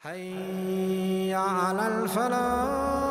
حي على الفلاح.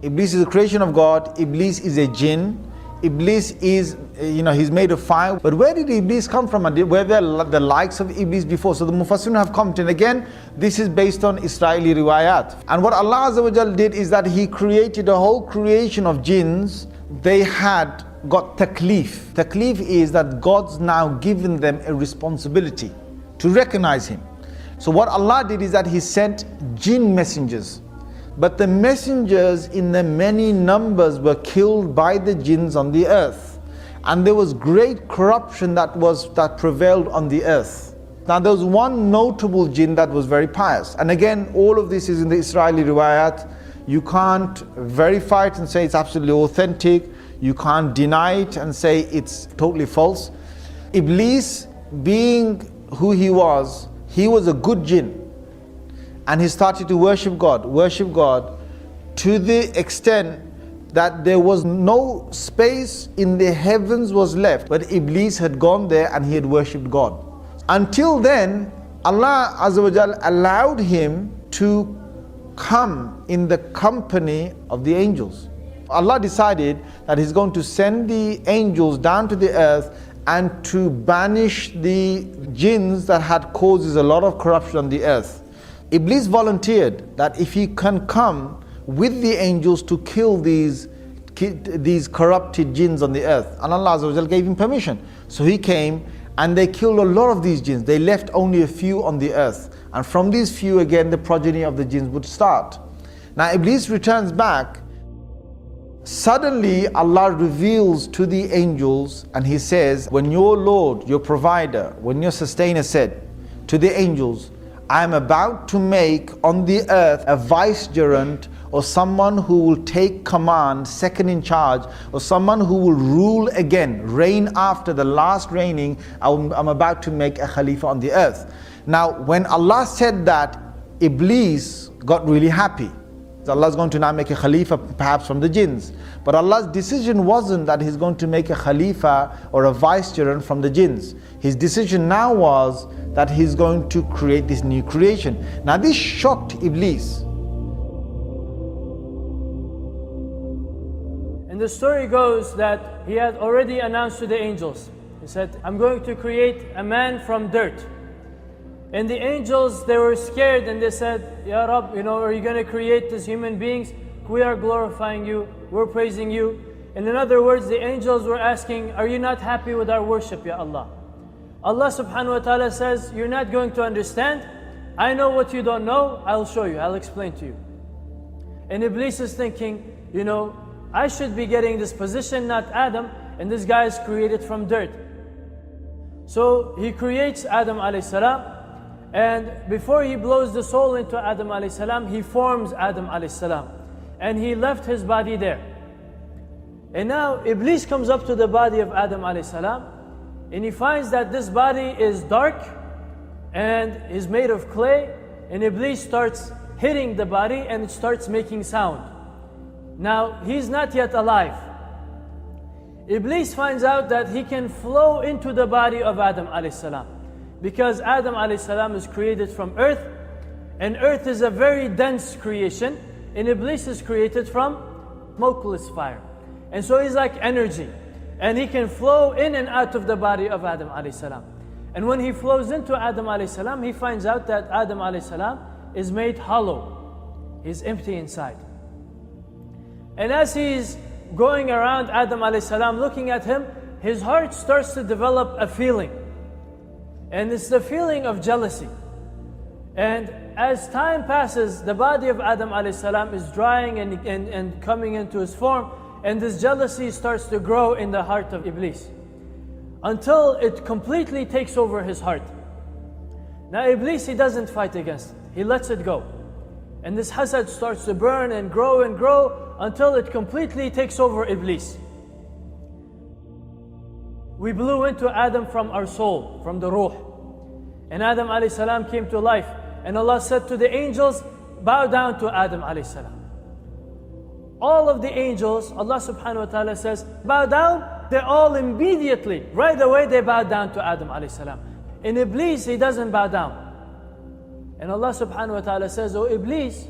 Iblis is a creation of God. Iblis is a jinn. Iblis is, he's made of fire. But where did Iblis come from? And were there the likes of Iblis before? So the Mufassirun have commented. Again, this is based on Israeli riwayat. And what Allah Azza wa Jal did is that He created a whole creation of jinns. They had got taklif. Taklif is that God's now given them a responsibility to recognize Him. So what Allah did is that He sent jinn messengers. But the messengers in the many numbers were killed by the jinns on the earth. And there was great corruption that prevailed on the earth. Now there was one notable jinn that was very pious. And again, all of this is in the Israeli riwayat. You can't verify it and say it's absolutely authentic. You can't deny it and say it's totally false. Iblis, being who he was a good jinn. And he started to worship God to the extent that there was no space in the heavens was left. But Iblis had gone there and he had worshipped God. Until then, Allah Azza wa Jal allowed him to come in the company of the angels. Allah decided that He's going to send the angels down to the earth and to banish the jinns that had causes a lot of corruption on the earth. Iblis volunteered that if he can come with the angels to kill these corrupted jinns on the earth, and Allah Azza wa Jal gave him permission. So he came and they killed a lot of these jinns. They left only a few on the earth. And from these few again the progeny of the jinns would start. Now Iblis returns back. Suddenly Allah reveals to the angels and He says, when your Lord, your provider, when your sustainer said to the angels, I am about to make on the earth a vicegerent, or someone who will take command, second in charge, or someone who will rule again, reign after the last reigning. I'm about to make a Khalifa on the earth. Now when Allah said that, Iblis got really happy. Allah is going to now make a Khalifa perhaps from the jinns. But Allah's decision wasn't that He's going to make a Khalifa or a vicegerent from the jinns. His decision now was that He's going to create this new creation. Now this shocked Iblis. And the story goes that he had already announced to the angels. He said, I'm going to create a man from dirt. And the angels, they were scared and they said, Ya Rab, are you going to create these human beings? We are glorifying you, we're praising you. And in other words, the angels were asking, are you not happy with our worship, Ya Allah? Allah subhanahu wa ta'ala says, you're not going to understand. I know what you don't know, I'll show you, I'll explain to you. And Iblis is thinking, I should be getting this position, not Adam, and this guy is created from dirt. So he creates Adam alayhi salam. And before he blows the soul into Adam alayhi salam, he forms Adam alayhi salam. And he left his body there. And now Iblis comes up to the body of Adam alayhi salam, and he finds that this body is dark and is made of clay, and Iblis starts hitting the body and it starts making sound. Now he's not yet alive. Iblis finds out that he can flow into the body of Adam alayhi salam. Because Adam alayhi salam is created from earth, and earth is a very dense creation, and Iblis is created from smokeless fire. And so he's like energy, and he can flow in and out of the body of Adam alayhi salam. And when he flows into Adam alayhi salam, he finds out that Adam alayhi salam is made hollow. He's empty inside. And as he's going around Adam alayhi salam, looking at him, his heart starts to develop a feeling. And it's the feeling of jealousy. And as time passes, the body of Adam alayhi salam is drying and coming into his form, and this jealousy starts to grow in the heart of Iblis until it completely takes over his heart. Now Iblis, he doesn't fight against it. He lets it go. And this hasad starts to burn and grow until it completely takes over Iblis. We blew into Adam from our soul, from the ruh. And Adam alayhi salam came to life. And Allah said to the angels, bow down to Adam alayhi salam. all of the angels, Allah subhanahu wa ta'ala says, bow down. They all immediately, right away, they bow down to Adam alayhi salam. In Iblis, he doesn't bow down. And Allah subhanahu wa ta'ala says, oh Iblis,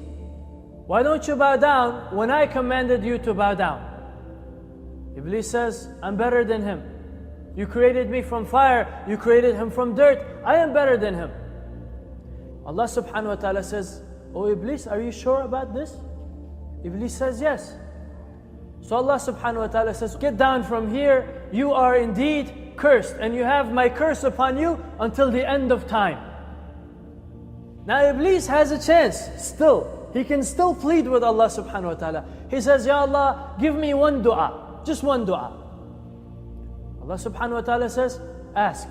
why don't you bow down when I commanded you to bow down? Iblis says, I'm better than him. You created me from fire, you created him from dirt. I am better than him. Allah subhanahu wa ta'ala says, oh Iblis, are you sure about this? Iblis says, yes. So Allah subhanahu wa ta'ala says, get down from here, you are indeed cursed, and you have my curse upon you until the end of time. Now Iblis has a chance, still. He can still plead with Allah subhanahu wa ta'ala. He says, Ya Allah, give me one dua, just one dua. Allah subhanahu wa ta'ala says, ask.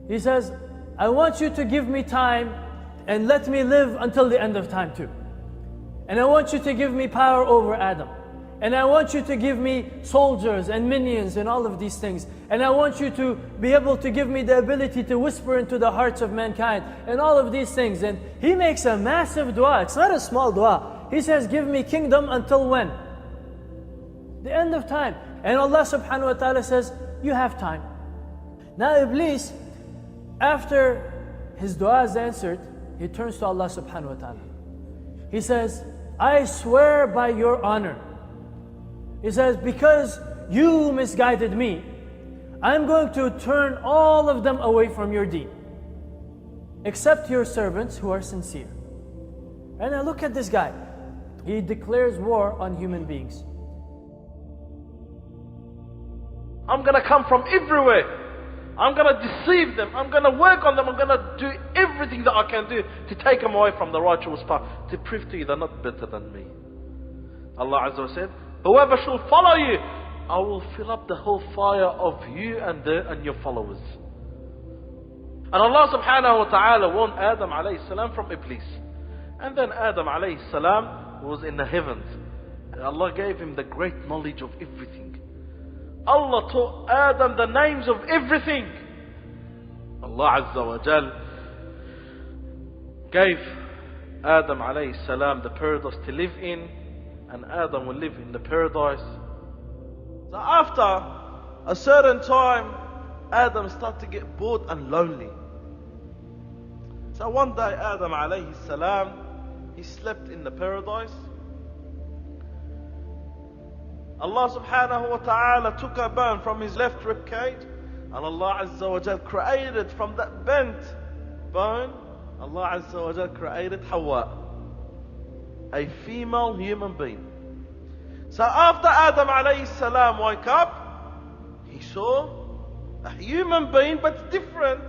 He says, I want you to give me time and let me live until the end of time too. And I want you to give me power over Adam. And I want you to give me soldiers and minions and all of these things. And I want you to be able to give me the ability to whisper into the hearts of mankind and all of these things. And he makes a massive dua. It's not a small dua. He says, give me kingdom until when? The end of time. And Allah subhanahu wa ta'ala says, you have time. Now Iblis, after his dua is answered, he turns to Allah subhanahu wa ta'ala. He says, I swear by your honor. He says, because you misguided me, I'm going to turn all of them away from your deen, except your servants who are sincere. And now look at this guy. He declares war on human beings. I'm going to come from everywhere. I'm going to deceive them. I'm going to work on them. I'm going to do everything that I can do to take them away from the righteous path, to prove to you they're not better than me. Allah Azza wa said, whoever shall follow you, I will fill up the whole fire of you and your followers. And Allah subhanahu wa ta'ala warned Adam alayhi salam from Iblis. And then Adam alayhi salam was in the heavens. And Allah gave him the great knowledge of everything. Allah taught Adam the names of everything. Allah Azza wa Jal gave Adam alayhi salam the paradise to live in, and Adam will live in the paradise. So after a certain time, Adam started to get bored and lonely. So one day Adam alayhi salam, he slept in the paradise. Allah subhanahu wa ta'ala took a bone from his left ribcage, and Allah Azza wa Jal created from that bent bone, Allah Azza wa Jal created Hawa, a female human being. So after Adam alayhi salam woke up, he saw a human being but different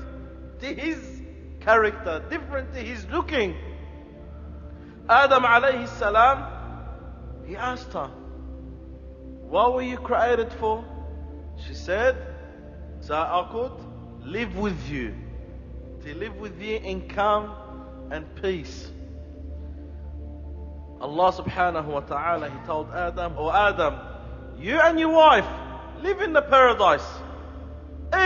to his character, different to his looking. Adam alayhi salam, he asked her, what were you created for? She said, so I could live with you, to live with you in calm and peace. Allah subhanahu wa ta'ala, he told Adam, oh Adam, you and your wife live in the paradise.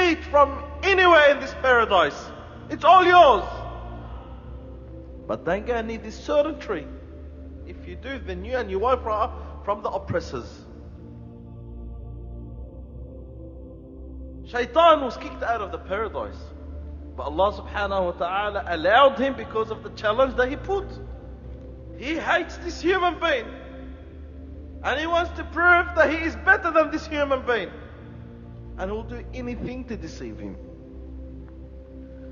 Eat from anywhere in this paradise. It's all yours. But don't go and eat this certain tree. If you do, then you and your wife are from the oppressors. Shaitan was kicked out of the paradise. But Allah subhanahu wa ta'ala allowed him because of the challenge that he put. He hates this human being. And he wants to prove that he is better than this human being. And he will do anything to deceive him.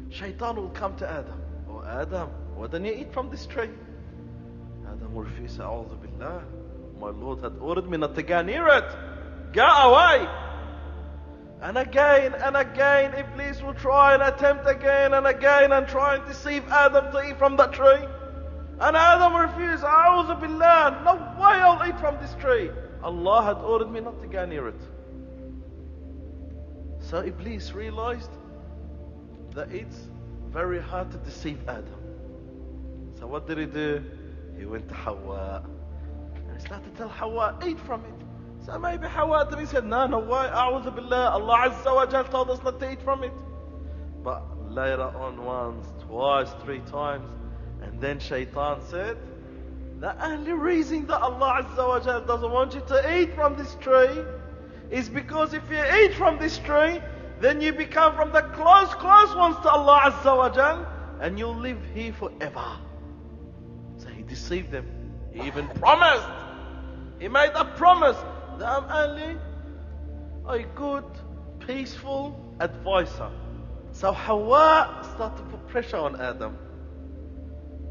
Shaitan will come to Adam. Oh Adam, why don't you eat from this tree? Adam will refuse. A'udhu billah. My Lord had ordered me not to go near it. Go away. And again, Iblis will try and attempt again and try and deceive Adam to eat from that tree. And Adam refused. A'udhu billah. No way I'll eat from this tree. Allah had ordered me not to go near it. So Iblis realized that it's very hard to deceive Adam. So what did he do? He went to Hawa. And he started to tell Hawa, eat from it. So maybe Hawa said, no way, A'udhu billah, Allah Azza wa Jal told us not to eat from it. But later on, once, twice, 3 times, and then Shaitan said, The only reason that Allah Azza wa Jal doesn't want you to eat from this tree is because if you eat from this tree, then you become from the close ones to Allah Azza wa Jal, and you'll live here forever. So he deceived them. He even promised. He made a promise that I'm only a good, peaceful advisor. So Hawa started to put pressure on Adam.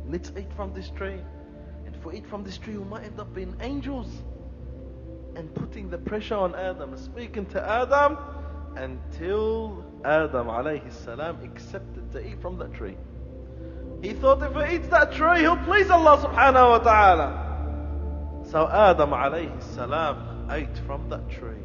Let's eat from this tree. And if we eat from this tree, we might end up being angels. And putting the pressure on Adam, speaking to Adam, until Adam alayhi salam accepted to eat from that tree. He thought if he eats that tree, he'll please Allah subhanahu wa ta'ala. So Adam alayhi salam ate from that tree.